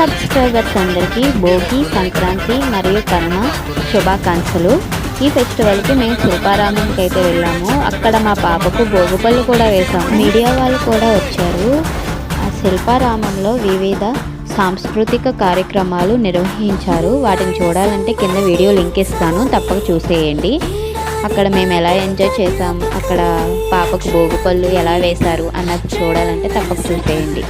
Subscribers అందరికీ భోగి, సంక్రాంతి మరియు కనుమ శుభాకాంక్షలు. ఈ ఫెస్టివల్కి మేము శిల్పారామంకి అయితే వెళ్ళాము. అక్కడ మా పాపకు భోగిపళ్ళు కూడా వేసాము. మీడియా వాళ్ళు కూడా వచ్చారు. ఆ శిల్పారామంలో వివిధ సాంస్కృతిక కార్యక్రమాలు నిర్వహించారు. వాటిని చూడాలంటే కింద వీడియో లింక్ ఇస్తాను, తప్పక చూసేయండి. అక్కడ మేము ఎలా ఎంజాయ్ చేసాం, అక్కడ పాపకు భోగిపళ్ళు ఎలా వేశారు అన్నది చూడాలంటే తప్పక చూసేయండి.